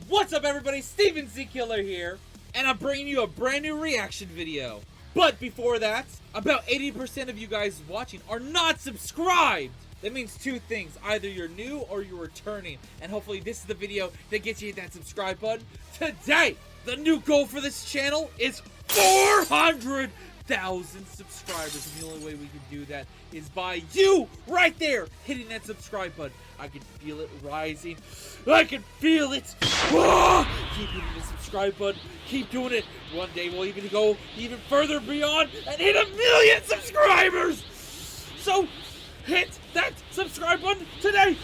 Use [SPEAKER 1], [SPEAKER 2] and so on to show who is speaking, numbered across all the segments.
[SPEAKER 1] What's up everybody, Steven Z Killer here, and I'm bringing you a brand new reaction video. But before that, about 80% of you guys watching are not subscribed. That means two things, either you're new or you're returning, and hopefully this is the video that gets you that subscribe button. Today, the new goal for this channel is 400,000 subscribers, and the only way we can do that is by you right there hitting that subscribe button. I can feel it rising. I can feel it. Keep hitting the subscribe button. Keep doing it. One day we'll even go even further beyond and hit 1 million subscribers. So hit that subscribe button today.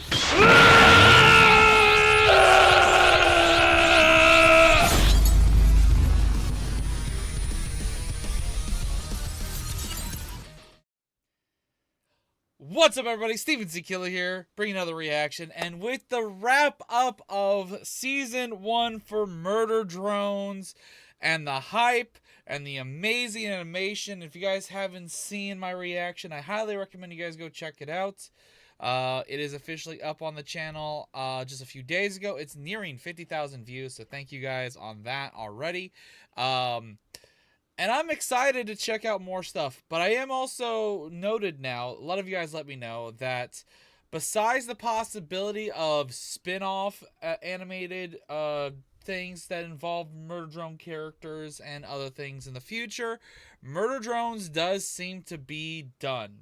[SPEAKER 1] What's up everybody, Steven Z Killer here, bringing another reaction, and with the wrap up of Season 1 for Murder Drones, and the hype, and the amazing animation. If you guys haven't seen my reaction, I highly recommend you guys go check it out. It is officially up on the channel just a few days ago. It's nearing 50,000 views, so thank you guys on that already. And I'm excited to check out more stuff, but I am also noted now, a lot of you guys let me know that besides the possibility of spin-off animated things that involve Murder Drone characters and other things in the future, Murder Drones does seem to be done.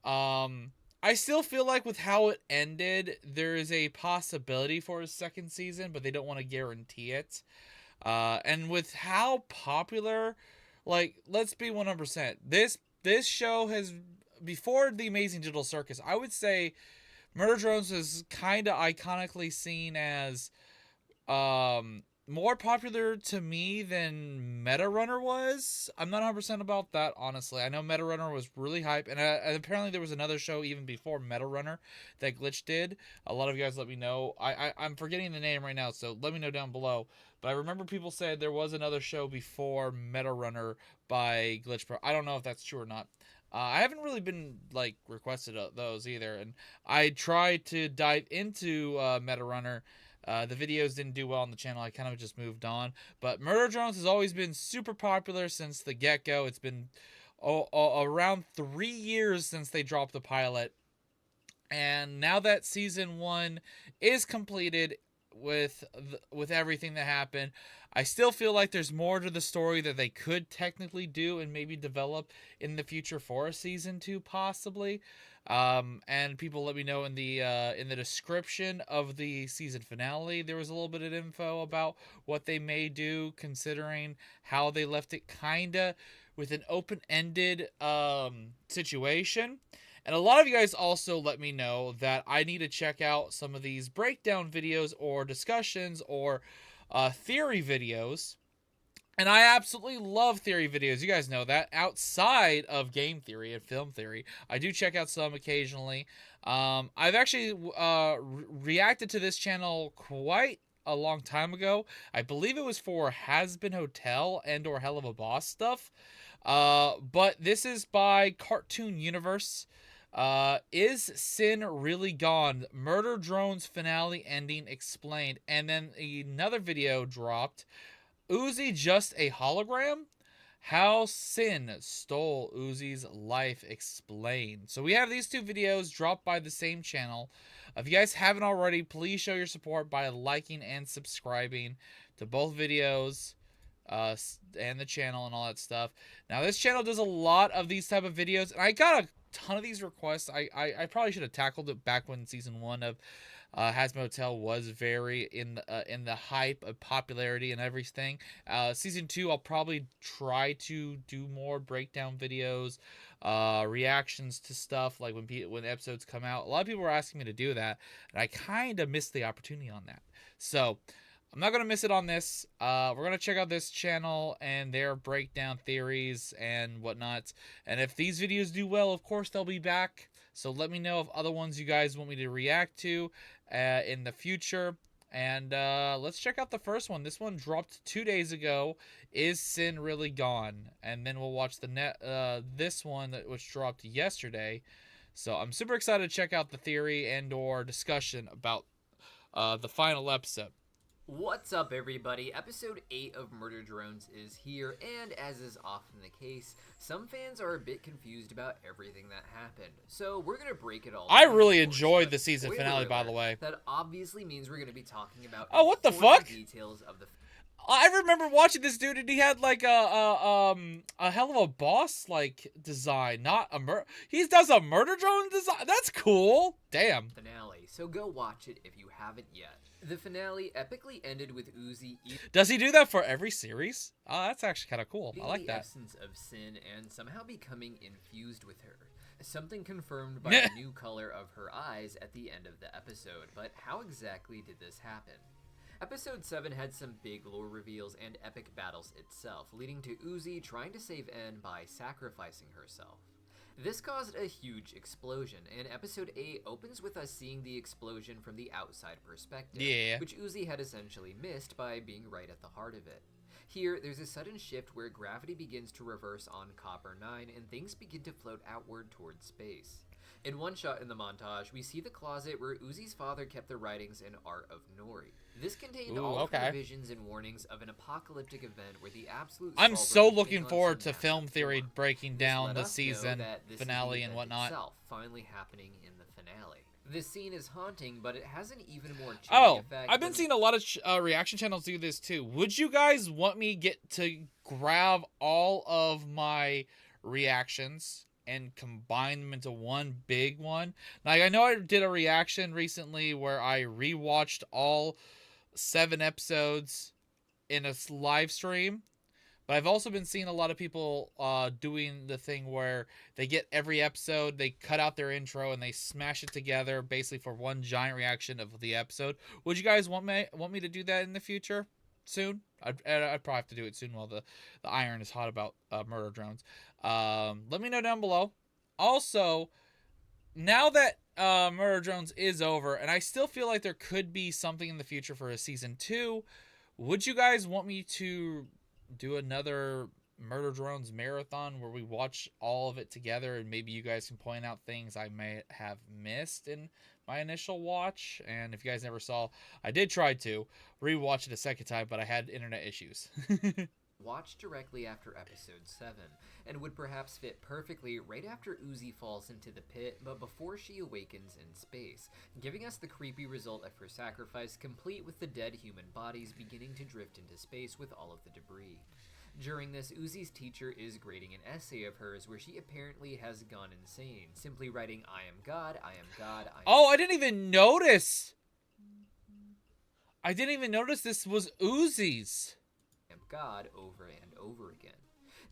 [SPEAKER 1] I still feel like with how it ended, there is a possibility for a second season, but they don't want to guarantee it. And with how popular, like, let's be 100%, this show has, before The Amazing Digital Circus, I would say Murder Drones is kind of iconically seen as more popular to me than Meta Runner was. I'm not 100% about that, honestly. I know Meta Runner was really hype, and apparently there was another show even before Meta Runner that Glitch did. A lot of you guys let me know. I'm forgetting the name right now, so let me know down below. But I remember people said there was another show before Meta Runner by Glitch Pro. I don't know if that's true or not. I haven't really been, like, requested those either, and I tried to dive into Meta Runner. The videos didn't do well on the channel. I kind of just moved on. But Murder Drones has always been super popular since the get-go. It's been around 3 years since they dropped the pilot. And now that Season 1 is completed with everything that happened, I still feel like there's more to the story that they could technically do and maybe develop in the future for a Season 2, possibly. And people let me know in the description of the season finale, there was a little bit of info about what they may do, considering how they left it kinda with an open-ended situation. And a lot of you guys also let me know that I need to check out some of these breakdown videos or discussions or theory videos. And I absolutely love theory videos. You guys know that. Outside of game theory and film theory, I do check out some occasionally. I've actually reacted to this channel quite a long time ago. I believe it was for Has Been Hotel and or Hell of a Boss stuff. But this is by Cartoon Universe. Is Sin Really Gone? Murder Drones finale ending explained. And then another video dropped. Uzi just a hologram? How Sin stole Uzi's life explained. So we have these two videos dropped by the same channel. If you guys haven't already, please show your support by liking and subscribing to both videos and the channel and all that stuff. Now this channel does a lot of these type of videos, and I got a ton of these requests. I probably should have tackled it back when Season 1 of Has Been Hotel was very in the hype of popularity and everything. Season 2, I'll probably try to do more breakdown videos, reactions to stuff, like when episodes come out. A lot of people were asking me to do that, and I kind of missed the opportunity on that. So I'm not going to miss it on this. We're going to check out this channel and their breakdown theories and whatnot. And if these videos do well, of course, they'll be back. So let me know of other ones you guys want me to react to in the future. And let's check out the first one. This one dropped 2 days ago. Is Sin Really Gone? And then we'll watch this one which dropped yesterday. So I'm super excited to check out the theory and or discussion about the final episode.
[SPEAKER 2] What's up, everybody? Episode 8 of Murder Drones is here, and as is often the case, some fans are a bit confused about everything that happened. So we're going to break it all down.
[SPEAKER 1] I really enjoyed the season finale, by the way.
[SPEAKER 2] That obviously means we're going to be talking about
[SPEAKER 1] what the fuck?
[SPEAKER 2] Details of the
[SPEAKER 1] I remember watching this dude, and he had like a hell of a boss like design, not a he does a murder drone design. That's cool. Damn.
[SPEAKER 2] finale, so go watch it if you haven't yet. The finale epically ended with Uzi
[SPEAKER 1] Does he do that for every series? Oh, that's actually kind of cool. I like
[SPEAKER 2] the
[SPEAKER 1] that.
[SPEAKER 2] essence of sin and somehow becoming infused with her. Something confirmed by the new color of her eyes at the end of the episode, but how exactly did this happen? Episode 7 had some big lore reveals and epic battles itself, leading to Uzi trying to save En by sacrificing herself. This caused a huge explosion, and episode 8 opens with us seeing the explosion from the outside perspective, which Uzi had essentially missed by being right at the heart of it. Here, there's a sudden shift where gravity begins to reverse on Copper 9 and things begin to float outward towards space. In one shot in the montage, we see the closet where Uzi's father kept the writings and art of Nori. This contained all of the visions and warnings of an apocalyptic event where the absolute
[SPEAKER 1] I'm so looking forward to Film Theory breaking down the season finale and whatnot.
[SPEAKER 2] Finally happening in the finale. This scene is haunting, but it has an even more chilling effect.
[SPEAKER 1] I've been seeing a lot of reaction channels do this too. Would you guys want me to grab all of my reactions and combine them into one big one? Like, I know I did a reaction recently where I rewatched all 7 episodes in a live stream, but I've also been seeing a lot of people doing the thing where they get every episode, they cut out their intro, and they smash it together basically for one giant reaction of the episode. Would you guys want me to do that in the future? Soon? I'd probably have to do it soon while the iron is hot about murder drones. Let me know down below. Also, now that Murder Drones is over, and I still feel like there could be something in the future for a season 2, would you guys want me to do another Murder Drones marathon where we watch all of it together, and maybe you guys can point out things I may have missed in my initial watch? And if you guys never saw, I did try to rewatch it a second time, but I had internet issues.
[SPEAKER 2] Watch directly after episode 7, and would perhaps fit perfectly right after Uzi falls into the pit, but before she awakens in space, giving us the creepy result of her sacrifice, complete with the dead human bodies beginning to drift into space with all of the debris. During this, Uzi's teacher is grading an essay of hers where she apparently has gone insane, simply writing, "I am God, I am God, I am..."
[SPEAKER 1] Oh, I didn't even notice! I didn't even notice this was Uzi's.
[SPEAKER 2] God over and over again.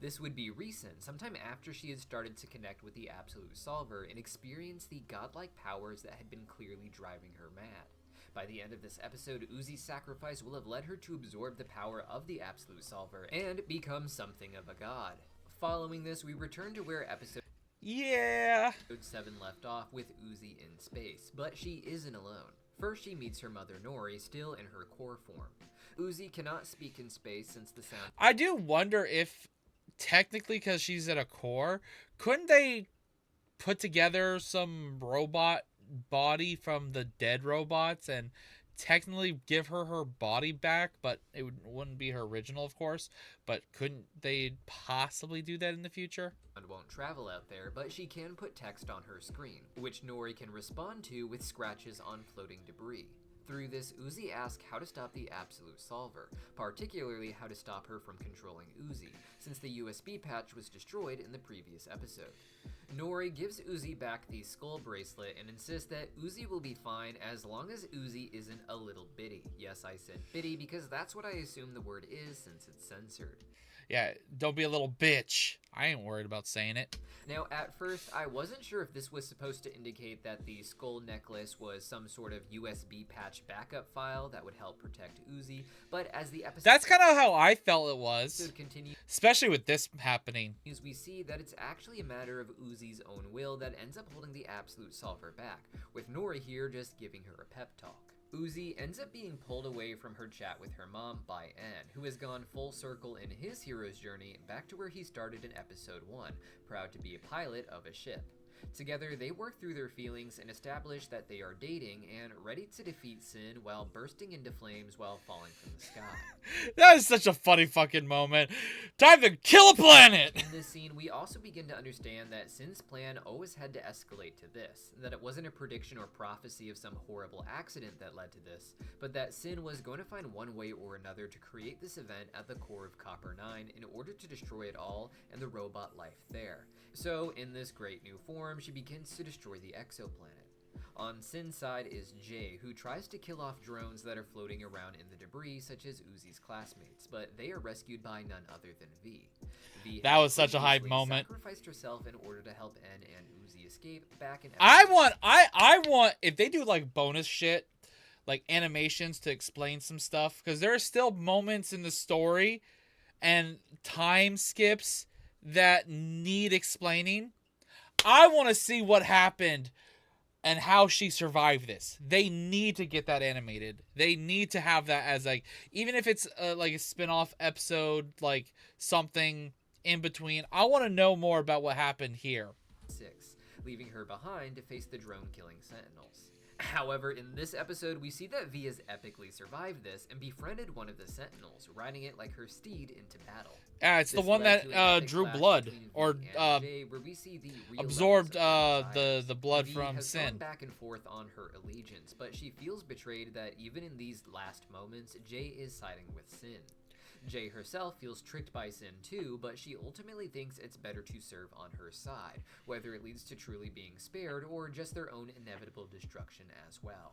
[SPEAKER 2] This would be recent, sometime after she had started to connect with the Absolute Solver and experience the godlike powers that had been clearly driving her mad. By the end of this episode, Uzi's sacrifice will have led her to absorb the power of the Absolute Solver and become something of a god. Following this, we return to where episode 7 left off, with Uzi in space, but she isn't alone. First, she meets her mother Nori, still in her core form. Uzi cannot speak in space since the sound...
[SPEAKER 1] I do wonder if, technically, because she's at a core, couldn't they put together some robot body from the dead robots and technically give her body back? But it wouldn't be her original, of course. But couldn't they possibly do that in the future?
[SPEAKER 2] And won't travel out there, but she can put text on her screen, which Nori can respond to with scratches on floating debris. Through this, Uzi asks how to stop the Absolute Solver, particularly how to stop her from controlling Uzi, since the USB patch was destroyed in the previous episode. Nori gives Uzi back the skull bracelet and insists that Uzi will be fine as long as Uzi isn't a little bitty. Yes, I said bitty because that's what I assume the word is since it's censored.
[SPEAKER 1] Yeah, don't be a little bitch. I ain't worried about saying it.
[SPEAKER 2] Now, at first, I wasn't sure if this was supposed to indicate that the skull necklace was some sort of USB patch backup file that would help protect Uzi, but as the episode...
[SPEAKER 1] That's kind of how I felt it was.
[SPEAKER 2] ...continues,
[SPEAKER 1] especially with this happening.
[SPEAKER 2] We see that it's actually a matter of Uzi's own will that ends up holding the Absolute Solver back, with Nori here just giving her a pep talk. Uzi ends up being pulled away from her chat with her mom by En, who has gone full circle in his hero's journey back to where he started in episode 1, proud to be a pilot of a ship. Together, they work through their feelings and establish that they are dating and ready to defeat Sin while bursting into flames while falling from the sky.
[SPEAKER 1] That is such a funny fucking moment. Time to kill a planet!
[SPEAKER 2] In this scene, we also begin to understand that Sin's plan always had to escalate to this, that it wasn't a prediction or prophecy of some horrible accident that led to this, but that Sin was going to find one way or another to create this event at the core of Copper 9 in order to destroy it all and the robot life there. So, in this great new form, she begins to destroy the exoplanet. On Sin's side is Jay, who tries to kill off drones that are floating around in the debris, such as Uzi's classmates, but they are rescued by none other than V. V
[SPEAKER 1] That was such a hype moment.
[SPEAKER 2] Sacrificed herself in order to help N and Uzi escape back in.
[SPEAKER 1] I want if they do like bonus shit, like animations to explain some stuff, because there are still moments in the story and time skips that need explaining. I want to see what happened and how she survived this. They need to get that animated. They need to have that as like, even if it's like a spin-off episode, like something in between. I want to know more about what happened here.
[SPEAKER 2] 6, leaving her behind to face the drone-killing Sentinels. However, in this episode, we see that V has epically survived this and befriended one of the Sentinels, riding it like her steed into battle.
[SPEAKER 1] It's the one that drew blood, or
[SPEAKER 2] Jay, where we see the
[SPEAKER 1] absorbed the blood from
[SPEAKER 2] has
[SPEAKER 1] Sin.
[SPEAKER 2] gone back and forth on her allegiance, but she feels betrayed that even in these last moments, Jay is siding with Sin. Jay herself feels tricked by Sin too, but she ultimately thinks it's better to serve on her side, whether it leads to truly being spared or just their own inevitable destruction as well.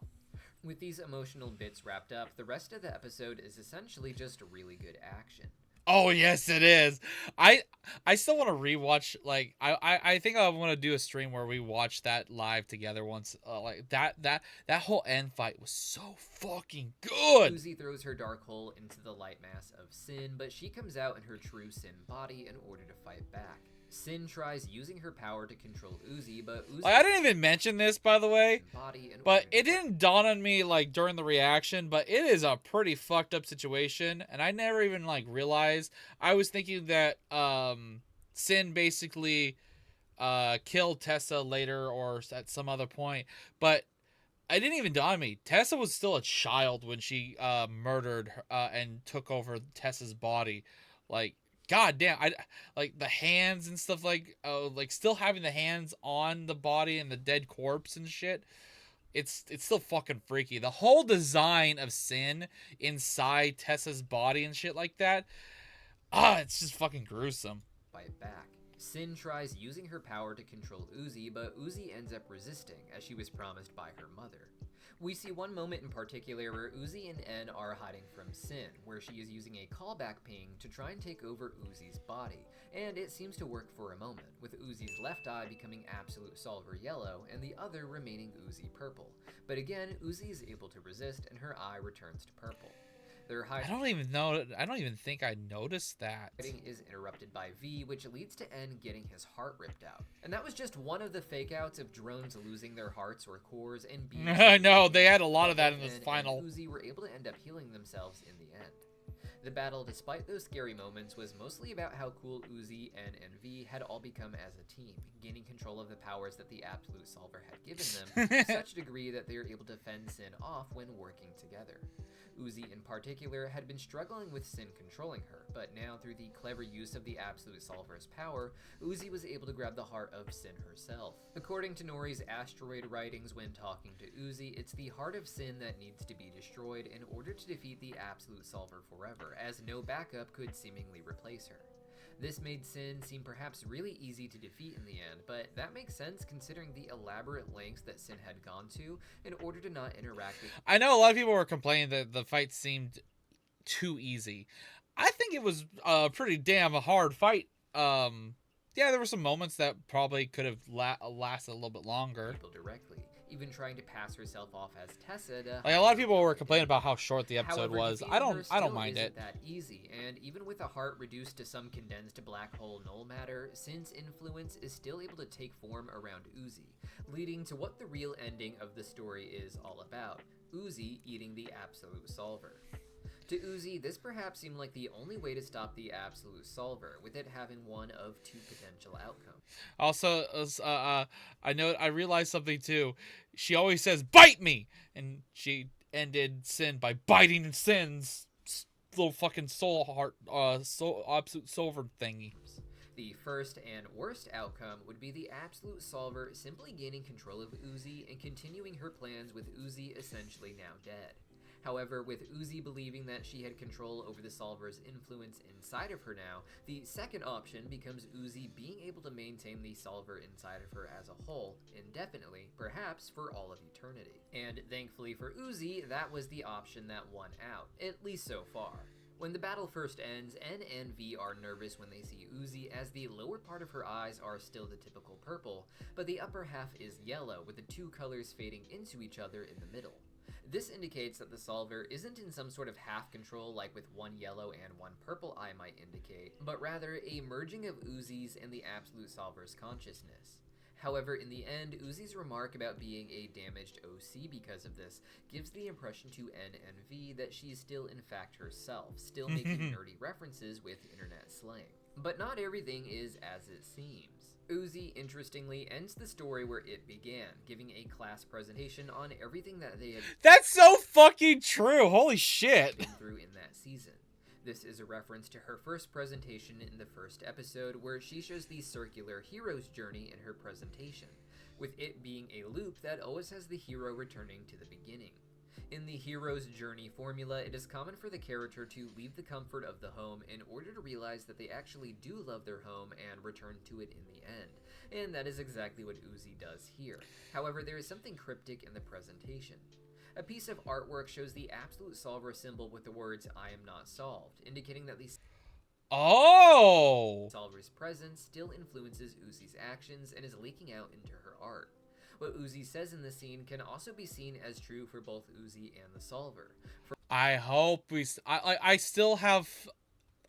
[SPEAKER 2] With these emotional bits wrapped up, the rest of the episode is essentially just really good action.
[SPEAKER 1] Oh yes, it is. I still want to rewatch. Like I think I want to do a stream where we watch that live together once. Like that whole end fight was so fucking good.
[SPEAKER 2] Uzi throws her dark hole into the light mass of Sin, but she comes out in her true Sin body in order to fight back. Sin tries using her power to control Uzi, but Uzi...
[SPEAKER 1] Like, I didn't even mention this, by the way, but it
[SPEAKER 2] to...
[SPEAKER 1] didn't dawn on me, like, during the reaction, but it is a pretty fucked up situation, and I never even, like, realized. I was thinking that, Sin basically, killed Tessa later or at some other point, but it didn't even dawn on me. Tessa was still a child when she, murdered, and took over Tessa's body. Like, God damn, I like the hands and stuff, like still having the hands on the body and the dead corpse and shit. It's still fucking freaky. The whole design of Sin inside Tessa's body and shit like that. It's just fucking gruesome.
[SPEAKER 2] Fight back. Sin tries using her power to control Uzi, but Uzi ends up resisting, as she was promised by her mother. We see one moment in particular where Uzi and N are hiding from Sin, where she is using a callback ping to try and take over Uzi's body, and it seems to work for a moment, with Uzi's left eye becoming Absolute Solver yellow and the other remaining Uzi purple. But again, Uzi is able to resist and her eye returns to purple.
[SPEAKER 1] I don't even think I noticed that.
[SPEAKER 2] Fighting is interrupted by V, which leads to N getting his heart ripped out. And that was just one of the fake outs of drones losing their hearts or cores and being...
[SPEAKER 1] I know, they had a lot of that in this final.
[SPEAKER 2] And Uzi were able to end up healing themselves in the end. The battle, despite those scary moments, was mostly about how cool Uzi, N, and V had all become as a team, gaining control of the powers that the Absolute Solver had given them, to such a degree that they were able to fend Sin off when working together. Uzi, in particular, had been struggling with Sin controlling her, but now through the clever use of the Absolute Solver's power, Uzi was able to grab the heart of Sin herself. According to Nori's asteroid writings when talking to Uzi, it's the heart of Sin that needs to be destroyed in order to defeat the Absolute Solver forever, as no backup could seemingly replace her. This made Sin seem perhaps really easy to defeat in the end, but that makes sense considering the elaborate lengths that Sin had gone to in order to not interact with...
[SPEAKER 1] I know a lot of people were complaining that the fight seemed too easy. I think it was a pretty damn hard fight. Yeah, there were some moments that probably could have lasted a little bit longer.
[SPEAKER 2] People directly, even trying to pass herself off as Tessa to...
[SPEAKER 1] Like, a lot of people were complaining about how short the episode was. I don't mind it.
[SPEAKER 2] That easy, and even with a heart reduced to some condensed black hole null matter, Sin's influence is still able to take form around Uzi, leading to what the real ending of the story is all about: Uzi eating the Absolute Solver. To Uzi, this perhaps seemed like the only way to stop the absolute solver, with it having one of two potential outcomes.
[SPEAKER 1] Also, I realized something too. She always says, "Bite me," and she ended Sin by biting Sin's little fucking soul heart, soul absolute solver thingy.
[SPEAKER 2] The first and worst outcome would be the absolute solver simply gaining control of Uzi and continuing her plans with Uzi essentially now dead. However, with Uzi believing that she had control over the solver's influence inside of her now, the second option becomes Uzi being able to maintain the solver inside of her as a whole, indefinitely, perhaps for all of eternity. And thankfully for Uzi, that was the option that won out, at least so far. When the battle first ends, N and V are nervous when they see Uzi, as the lower part of her eyes are still the typical purple, but the upper half is yellow, with the two colors fading into each other in the middle. This indicates that the solver isn't in some sort of half control like with one yellow and one purple eye might indicate, but rather a merging of Uzi's and the absolute solver's consciousness. However, in the end, Uzi's remark about being a damaged OC because of this gives the impression to N and V that she's still in fact herself, still making nerdy references with internet slang. But not everything is as it seems. Uzi, interestingly, ends the story where it began, giving a class presentation on everything that they had
[SPEAKER 1] That's so fucking true. Holy shit.
[SPEAKER 2] been through in that season. This is a reference to her first presentation in the first episode, where she shows the circular hero's journey in her presentation, with it being a loop that always has the hero returning to the beginning. In the hero's journey formula, it is common for the character to leave the comfort of the home in order to realize that they actually do love their home and return to it in the end, and that is exactly what Uzi does here. However, there is something cryptic in the presentation. A piece of artwork shows the absolute solver symbol with the words "I am not solved," indicating that the solver's presence still influences Uzi's actions and is leaking out into her art. What Uzi says in the scene can also be seen as true for both Uzi and the solver.
[SPEAKER 1] I hope I still have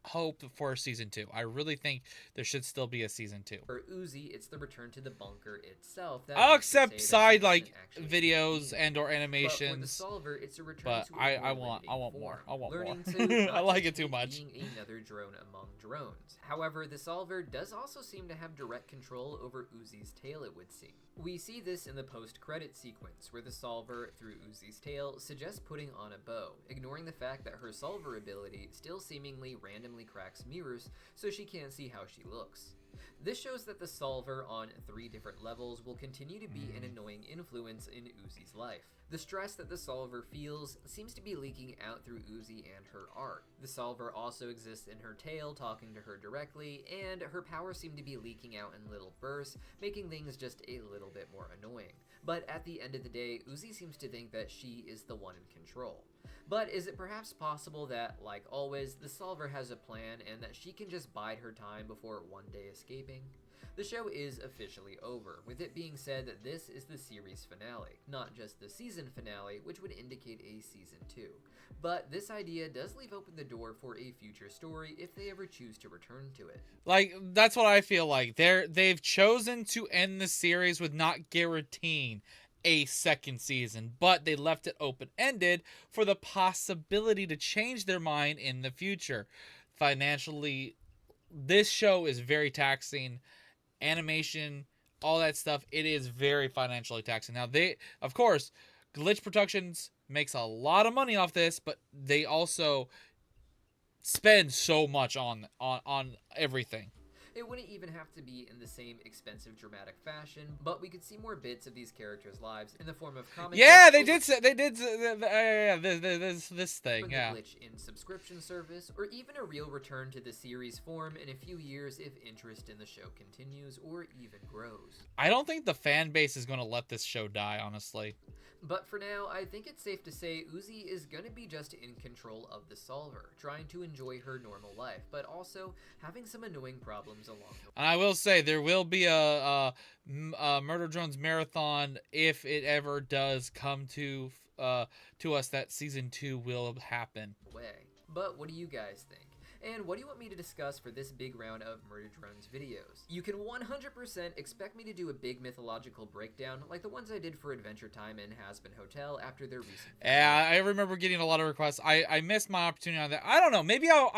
[SPEAKER 1] hope for season 2. I really think there should still be a season 2.
[SPEAKER 2] For Uzi, it's the return to the bunker itself that
[SPEAKER 1] I'll
[SPEAKER 2] makes it say
[SPEAKER 1] accept
[SPEAKER 2] that
[SPEAKER 1] side
[SPEAKER 2] she
[SPEAKER 1] like
[SPEAKER 2] doesn't actually
[SPEAKER 1] videos
[SPEAKER 2] mean
[SPEAKER 1] and or
[SPEAKER 2] But for the
[SPEAKER 1] animations.
[SPEAKER 2] solver, it's a return
[SPEAKER 1] But
[SPEAKER 2] to a
[SPEAKER 1] I
[SPEAKER 2] more
[SPEAKER 1] want
[SPEAKER 2] limiting
[SPEAKER 1] more. I
[SPEAKER 2] form,
[SPEAKER 1] want
[SPEAKER 2] learning
[SPEAKER 1] more.
[SPEAKER 2] to
[SPEAKER 1] I
[SPEAKER 2] not
[SPEAKER 1] like
[SPEAKER 2] just
[SPEAKER 1] it too much.
[SPEAKER 2] being another drone among drones. However, the solver does also seem to have direct control over Uzi's tail, it would seem. We see this in the post-credit sequence, where the solver, through Uzi's tail, suggests putting on a bow, ignoring the fact that her solver ability still seemingly randomly cracks mirrors so she can't see how she looks. This shows that the solver on 3 different levels will continue to be an annoying influence in Uzi's life. The stress that the solver feels seems to be leaking out through Uzi and her art. The solver also exists in her tail, talking to her directly, and her powers seem to be leaking out in little bursts, making things just a little bit more annoying. But at the end of the day, Uzi seems to think that she is the one in control. But is it perhaps possible that, like always, the solver has a plan and that she can just bide her time before one day escaping? The show is officially over, with it being said that this is the series finale, not just the season finale, which would indicate a season 2. But this idea does leave open the door for a future story if they ever choose to return to it.
[SPEAKER 1] Like, that's what I feel like. They've chosen to end the series with not guaranteeing a second season, but they left it open-ended for the possibility to change their mind in the future. Financially, this show is very taxing. Animation, all that stuff, it is very financially taxing. Now, of course, Glitch Productions makes a lot of money off this, but they also spend so much on everything.
[SPEAKER 2] It wouldn't even have to be in the same expensive, dramatic fashion, but we could see more bits of these characters' lives in the form of comic
[SPEAKER 1] Yeah,
[SPEAKER 2] books
[SPEAKER 1] they did this thing,
[SPEAKER 2] from
[SPEAKER 1] yeah.
[SPEAKER 2] the Glitch in subscription service, or even a real return to the series form in a few years if interest in the show continues or even grows.
[SPEAKER 1] I don't think the fan base is going to let this show die, honestly.
[SPEAKER 2] But for now, I think it's safe to say Uzi is going to be just in control of the solver, trying to enjoy her normal life, but also having some annoying problems along the way.
[SPEAKER 1] And I will say, there will be a Murder Drones marathon if it ever does come to us that season 2 will happen.
[SPEAKER 2] But what do you guys think? And what do you want me to discuss for this big round of Murder Drones videos? You can 100% expect me to do a big mythological breakdown like the ones I did for Adventure Time and Hazbin Hotel after their recent video.
[SPEAKER 1] Yeah, I remember getting a lot of requests. I missed my opportunity on that. I don't know. Maybe I'll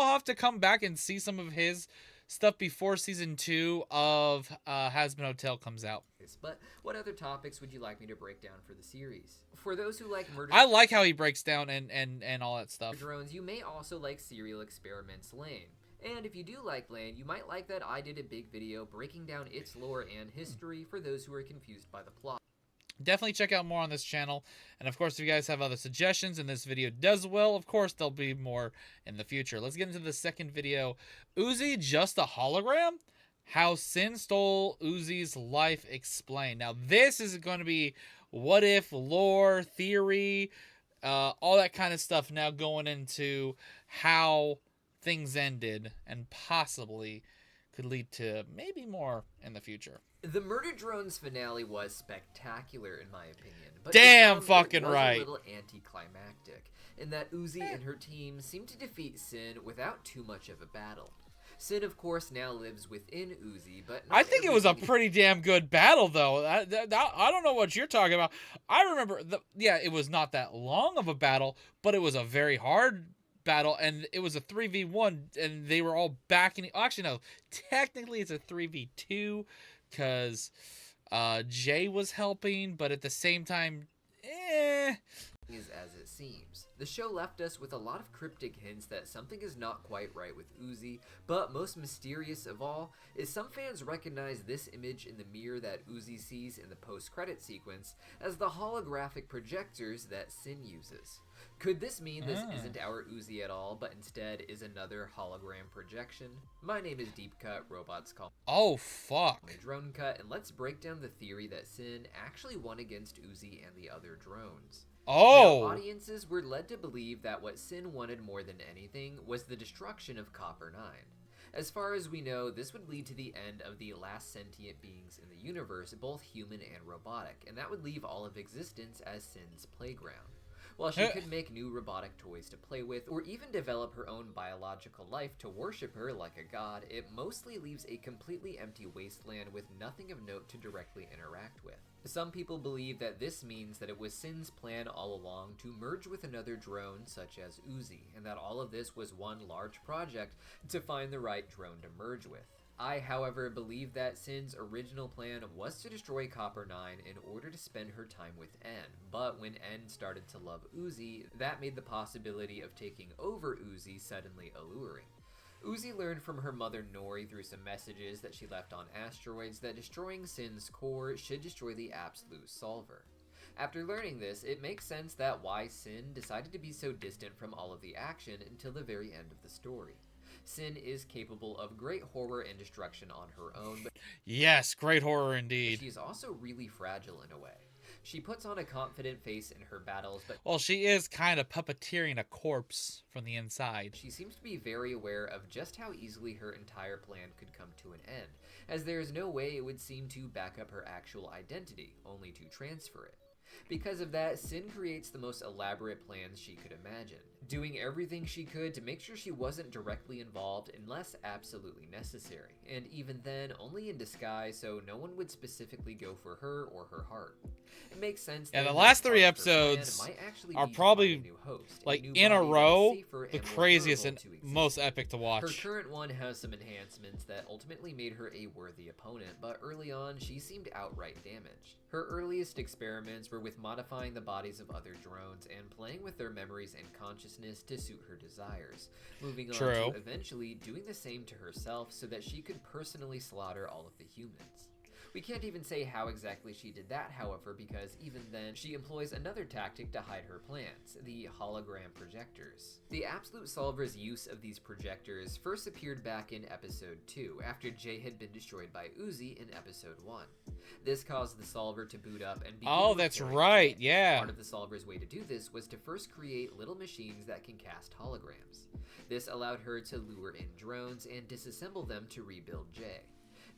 [SPEAKER 1] have to come back and see some of his stuff before season 2 of Hazbin Hotel comes out.
[SPEAKER 2] But what other topics would you like me to break down for the series? For those who like Murder
[SPEAKER 1] I like how he breaks down and all that stuff.
[SPEAKER 2] Drones, you may also like Serial Experiments Lane. And if you do like Lane, you might like that I did a big video breaking down its lore and history for those who are confused by the plot.
[SPEAKER 1] Definitely check out more on this channel. And of course, if you guys have other suggestions and this video does well, of course, there'll be more in the future. Let's get into the second video. Uzi, just a hologram? How Sin stole Uzi's life explained. Now, this is going to be what if, lore, theory, all that kind of stuff now going into how things ended and possibly could lead to maybe more in the future.
[SPEAKER 2] The Murder Drones finale was spectacular in my opinion, but
[SPEAKER 1] damn fucking
[SPEAKER 2] it was
[SPEAKER 1] right.
[SPEAKER 2] a little anticlimactic in that Uzi and her team seemed to defeat Sin without too much of a battle. Sin, of course, now lives within Uzi, but
[SPEAKER 1] I think it was a pretty damn good battle, though. I don't know what you're talking about. I remember, it was not that long of a battle, but it was a very hard battle, and it was a 3v1, and they were all backing. Actually, no, technically it's a 3v2, because Jay was helping, but at the same time,
[SPEAKER 2] is as it seems. The show left us with a lot of cryptic hints that something is not quite right with Uzi, but most mysterious of all is some fans recognize this image in the mirror that Uzi sees in the post-credit sequence as the holographic projectors that Sin uses. Could this mean this isn't our Uzi at all, but instead is another hologram projection? My name is Deep Cut, robots call
[SPEAKER 1] oh fuck,
[SPEAKER 2] me Drone Cut, and let's break down the theory that Sin actually won against Uzi and the other drones.
[SPEAKER 1] oh.
[SPEAKER 2] Now, audiences were led to believe that what Sin wanted more than anything was the destruction of Copper 9. As far as we know, this would lead to the end of the last sentient beings in the universe, both human and robotic, and that would leave all of existence as Sin's playground. While she could make new robotic toys to play with, or even develop her own biological life to worship her like a god, it mostly leaves a completely empty wasteland with nothing of note to directly interact with. Some people believe that this means that it was Sin's plan all along to merge with another drone such as Uzi, and that all of this was one large project to find the right drone to merge with. I, however, believe that Sin's original plan was to destroy Copper 9 in order to spend her time with N, but when N started to love Uzi, that made the possibility of taking over Uzi suddenly alluring. Uzi learned from her mother Nori through some messages that she left on asteroids that destroying Sin's core should destroy the Absolute Solver. After learning this, it makes sense that why Sin decided to be so distant from all of the action until the very end of the story. Sin is capable of great horror and destruction on her own, but
[SPEAKER 1] yes, great horror indeed.
[SPEAKER 2] She's also really fragile in a way. She puts on a confident face in her battles, but
[SPEAKER 1] well, she is kind of puppeteering a corpse from the inside.
[SPEAKER 2] She seems to be very aware of just how easily her entire plan could come to an end, as there is no way it would seem to back up her actual identity, only to transfer it. Because of that, Sin creates the most elaborate plans she could imagine, doing everything she could to make sure she wasn't directly involved unless absolutely necessary, and even then, only in disguise so no one would specifically go for her or her heart. It makes sense that
[SPEAKER 1] the last 3 episodes are probably like in a row the craziest and most epic to watch.
[SPEAKER 2] Her current one has some enhancements that ultimately made her a worthy opponent, but early on she seemed outright damaged. Her earliest experiments were with modifying the bodies of other drones and playing with their memories and consciousness to suit her desires, moving on to eventually doing the same to herself so that she could personally slaughter all of the humans. We can't even say how exactly she did that, however, because even then, she employs another tactic to hide her plans, the hologram projectors. The Absolute Solver's use of these projectors first appeared back in Episode 2, after Jay had been destroyed by Uzi in Episode 1. This caused the Solver to boot up and begin
[SPEAKER 1] oh, that's right,
[SPEAKER 2] Jay.
[SPEAKER 1] yeah.
[SPEAKER 2] Part of the Solver's way to do this was to first create little machines that can cast holograms. This allowed her to lure in drones and disassemble them to rebuild Jay.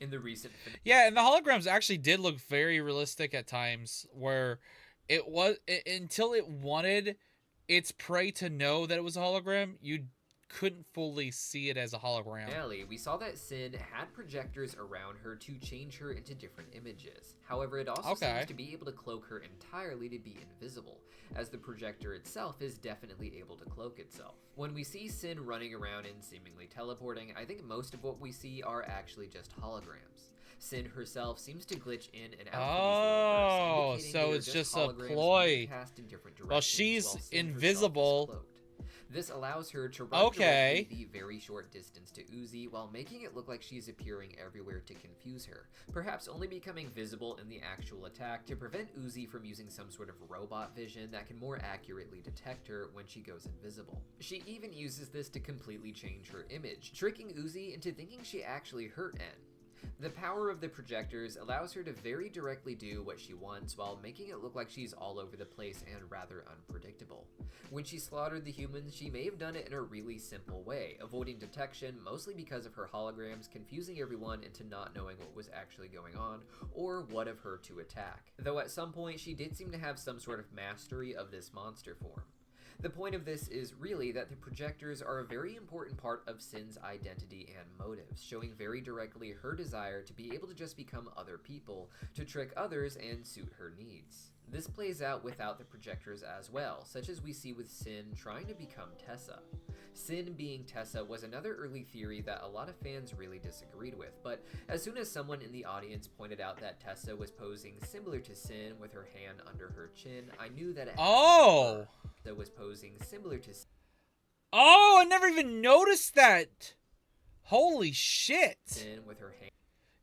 [SPEAKER 2] In the recent
[SPEAKER 1] and the holograms actually did look very realistic at times, where it was until it wanted its prey to know that it was a hologram, you couldn't fully see it as a hologram.
[SPEAKER 2] Finale, we saw that Sin had projectors around her to change her into different images. However, it also seems to be able to cloak her entirely to be invisible, as the projector itself is definitely able to cloak itself. When we see Sin running around and seemingly teleporting, I think most of what we see are actually just holograms. Sin herself seems to glitch in and out
[SPEAKER 1] Oh,
[SPEAKER 2] for these little bursts, indicating
[SPEAKER 1] so
[SPEAKER 2] they are
[SPEAKER 1] it's just a
[SPEAKER 2] holograms
[SPEAKER 1] ploy.
[SPEAKER 2] cast in different directions,
[SPEAKER 1] Well, she's
[SPEAKER 2] while Sin
[SPEAKER 1] invisible.
[SPEAKER 2] herself is cloaked. This allows her to run directly the very short distance to Uzi while making it look like she's appearing everywhere to confuse her, perhaps only becoming visible in the actual attack to prevent Uzi from using some sort of robot vision that can more accurately detect her when she goes invisible. She even uses this to completely change her image, tricking Uzi into thinking she actually hurt N. The power of the projectors allows her to very directly do what she wants while making it look like she's all over the place and rather unpredictable. When she slaughtered the humans, she may have done it in a really simple way, avoiding detection mostly because of her holograms confusing everyone into not knowing what was actually going on or what of her to attack. Though at some point she did seem to have some sort of mastery of this monster form. The point of this is really that the projectors are a very important part of Sin's identity and motives, showing very directly her desire to be able to just become other people, to trick others and suit her needs. This plays out without the projectors as well, such as we see with Sin trying to become Tessa. Sin being Tessa was another early theory that a lot of fans really disagreed with, but as soon as someone in the audience pointed out that Tessa was posing similar to Sin with her hand under her chin, I knew that it that was posing similar to Sin.
[SPEAKER 1] Oh, I never even noticed that. Holy shit.
[SPEAKER 2] Sin with her hand.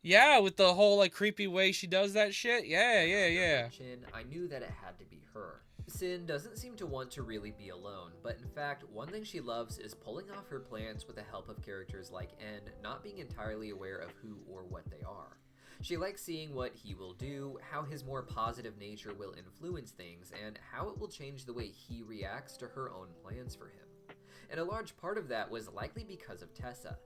[SPEAKER 1] Yeah, with the whole like creepy way she does that shit. Yeah.
[SPEAKER 2] Chin, I knew that it had to be her. Sin doesn't seem to want to really be alone, but in fact, one thing she loves is pulling off her plans with the help of characters like N, not being entirely aware of who or what they are. She likes seeing what he will do, how his more positive nature will influence things, and how it will change the way he reacts to her own plans for him. And a large part of that was likely because of Tessa.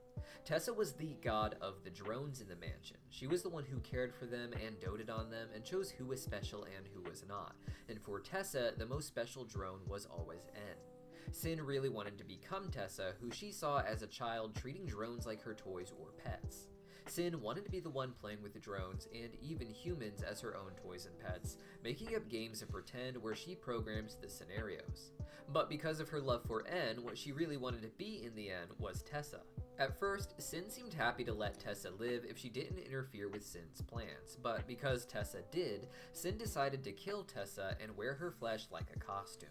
[SPEAKER 2] Tessa was the god of the drones in the mansion. She was the one who cared for them and doted on them and chose who was special and who was not. And for Tessa, the most special drone was always N. Sin really wanted to become Tessa, who she saw as a child treating drones like her toys or pets. Sin wanted to be the one playing with the drones and even humans as her own toys and pets, making up games of pretend where she programs the scenarios. But because of her love for N, what she really wanted to be in the end was Tessa. At first, Sin seemed happy to let Tessa live if she didn't interfere with Sin's plans, but because Tessa did, Sin decided to kill Tessa and wear her flesh like a costume.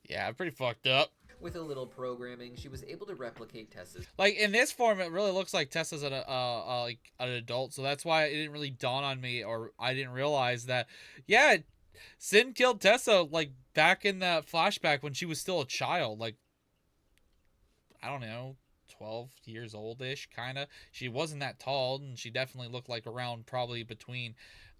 [SPEAKER 1] Yeah, pretty fucked up.
[SPEAKER 2] With a little programming, she was able to replicate Tessa's.
[SPEAKER 1] Like in this form, it really looks like Tessa's like an adult, so that's why it didn't really dawn on me, or I didn't realize that. Yeah, Sin killed Tessa like back in that flashback when she was still a child, like I don't know, 12 years old-ish, kind of. She wasn't that tall, and she definitely looked like around probably between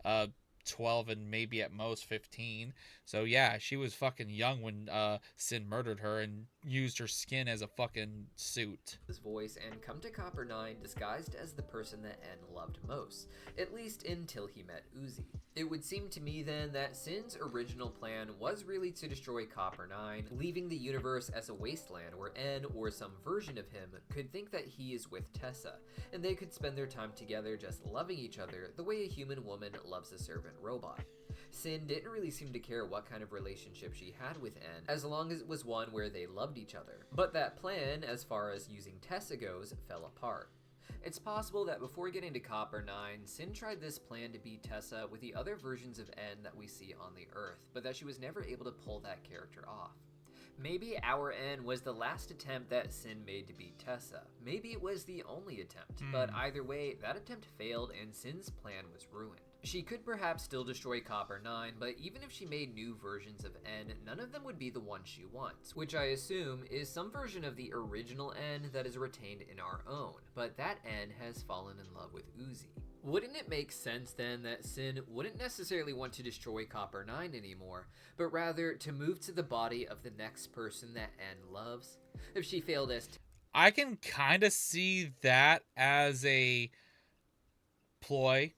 [SPEAKER 1] 12 and maybe at most 15. So yeah, she was fucking young when Sin murdered her and used her skin as a fucking suit.
[SPEAKER 2] His voice and come to Copper 9 disguised as the person that N loved most, at least until he met Uzi. It would seem to me then that Sin's original plan was really to destroy Copper 9, leaving the universe as a wasteland where N, or some version of him, could think that he is with Tessa, and they could spend their time together just loving each other the way a human woman loves a servant robot. Sin didn't really seem to care what kind of relationship she had with N, as long as it was one where they loved each other. But that plan, as far as using Tessa goes, fell apart. It's possible that before getting to Copper 9, Sin tried this plan to be Tessa with the other versions of N that we see on the Earth, but that she was never able to pull that character off. Maybe our N was the last attempt that Sin made to beat Tessa. Maybe it was the only attempt, but either way, that attempt failed and Sin's plan was ruined. She could perhaps still destroy Copper 9, but even if she made new versions of N, none of them would be the one she wants, which I assume is some version of the original N that is retained in our own, but that N has fallen in love with Uzi. Wouldn't it make sense then that Sin wouldn't necessarily want to destroy Copper 9 anymore, but rather to move to the body of the next person that N loves? If she failed as
[SPEAKER 1] I can kind of see that as a ploy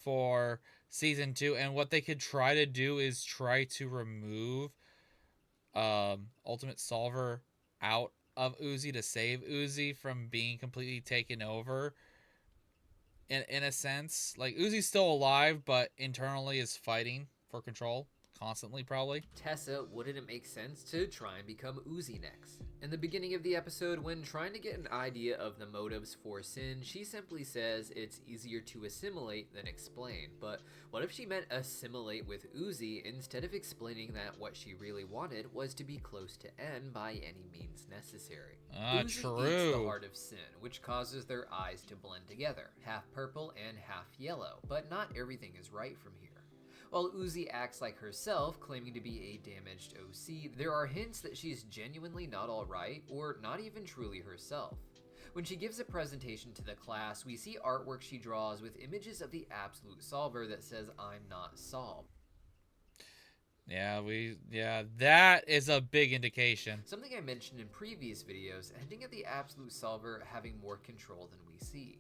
[SPEAKER 1] for season 2, and what they could try to do is try to remove Ultimate Solver out of Uzi to save Uzi from being completely taken over. In a sense, like Uzi's still alive, but internally is fighting for control constantly, probably.
[SPEAKER 2] Tessa, wouldn't it make sense to try and become Uzi next? In the beginning of the episode, when trying to get an idea of the motives for Sin, she simply says it's easier to assimilate than explain. But what if she meant assimilate with Uzi instead of explaining that what she really wanted was to be close to N by any means necessary? Uzi eats the heart of Sin, which causes their eyes to blend together, half purple and half yellow, but not everything is right from here. While Uzi acts like herself, claiming to be a damaged OC, there are hints that she's genuinely not alright, or not even truly herself. When she gives a presentation to the class, we see artwork she draws with images of the Absolute Solver that says, "I'm not solved."
[SPEAKER 1] Yeah, that is a big indication.
[SPEAKER 2] Something I mentioned in previous videos, hinting at the Absolute Solver having more control than we see.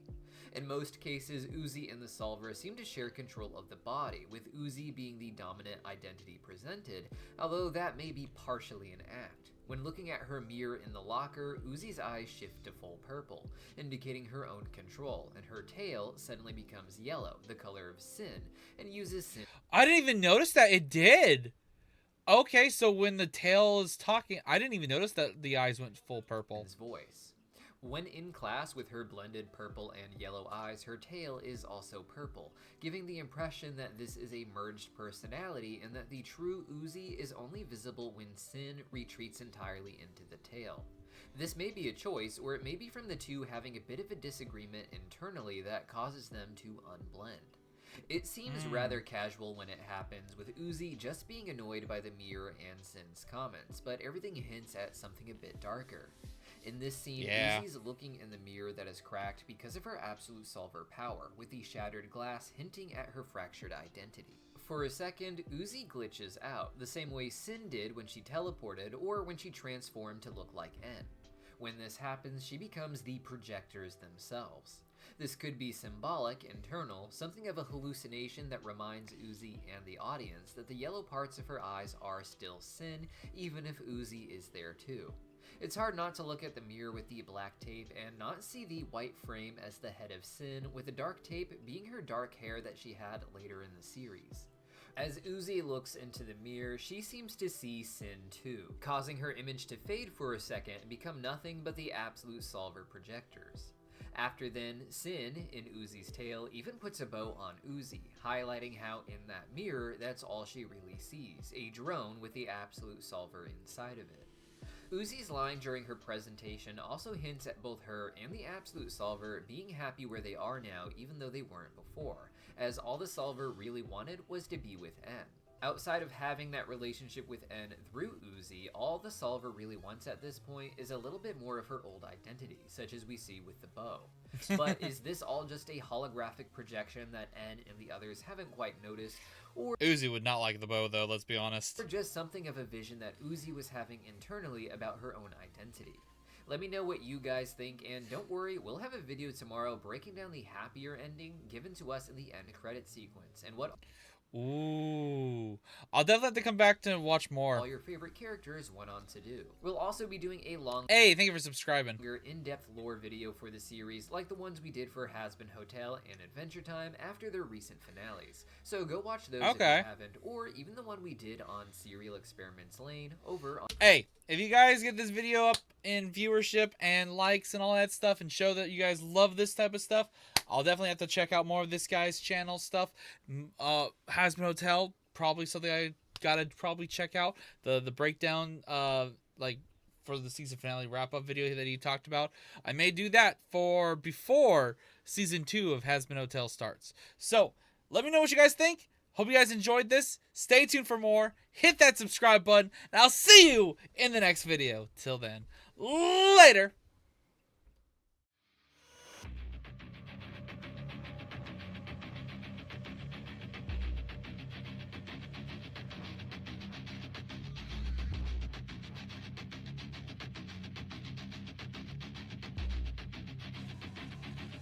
[SPEAKER 2] In most cases, Uzi and the Solver seem to share control of the body, with Uzi being the dominant identity presented, although that may be partially an act. When looking at her mirror in the locker, Uzi's eyes shift to full purple, indicating her own control, and her tail suddenly becomes yellow, the color of Sin, and uses Sin.
[SPEAKER 1] I didn't even notice that it did. Okay, so when the tail is talking, I didn't even notice that the eyes went full purple.
[SPEAKER 2] His voice. When in class with her blended purple and yellow eyes, her tail is also purple, giving the impression that this is a merged personality and that the true Uzi is only visible when Sin retreats entirely into the tail. This may be a choice, or it may be from the two having a bit of a disagreement internally that causes them to unblend. It seems rather casual when it happens, with Uzi just being annoyed by the mirror and Sin's comments, but everything hints at something a bit darker. In this scene, Uzi's looking in the mirror that is cracked because of her Absolute Solver power, with the shattered glass hinting at her fractured identity. For a second, Uzi glitches out, the same way Sin did when she teleported or when she transformed to look like N. When this happens, she becomes the projectors themselves. This could be symbolic, internal, something of a hallucination that reminds Uzi and the audience that the yellow parts of her eyes are still Sin, even if Uzi is there too. It's hard not to look at the mirror with the black tape and not see the white frame as the head of Sin, with the dark tape being her dark hair that she had later in the series. As Uzi looks into the mirror, she seems to see Sin too, causing her image to fade for a second and become nothing but the Absolute Solver projectors. After then, Sin, in Uzi's tail, even puts a bow on Uzi, highlighting how in that mirror, that's all she really sees, a drone with the Absolute Solver inside of it. Uzi's line during her presentation also hints at both her and the Absolute Solver being happy where they are now even though they weren't before, as all the Solver really wanted was to be with N. Outside of having that relationship with N through Uzi, all the Solver really wants at this point is a little bit more of her old identity, such as we see with the bow. But is this all just a holographic projection that N and the others haven't quite noticed? Or
[SPEAKER 1] Uzi would not like the bow, though, let's be honest.
[SPEAKER 2] Or just something of a vision that Uzi was having internally about her own identity? Let me know what you guys think, and don't worry, we'll have a video tomorrow breaking down the happier ending given to us in the end credit sequence, and what
[SPEAKER 1] Ooh. I'll definitely have to come back to watch more.
[SPEAKER 2] all your favorite characters went on to do. We'll also be doing a
[SPEAKER 1] Hey, thank you for subscribing.
[SPEAKER 2] in-depth lore video for the series, like the ones we did for Has-Been Hotel and Adventure Time after their recent finales. So go watch those if you haven't, or even the one we did on Serial Experiments Lane over on...
[SPEAKER 1] Hey, if you guys get this video up in viewership and likes and all that stuff and show that you guys love this type of stuff, I'll definitely have to check out more of this guy's channel stuff. Has-Been Hotel, probably something I gotta probably check out. The breakdown, like for the season finale wrap-up video that he talked about. I may do that for before season 2 of Has-Been Hotel starts. So let me know what you guys think. Hope you guys enjoyed this. Stay tuned for more. Hit that subscribe button, and I'll see you in the next video. Till then, later.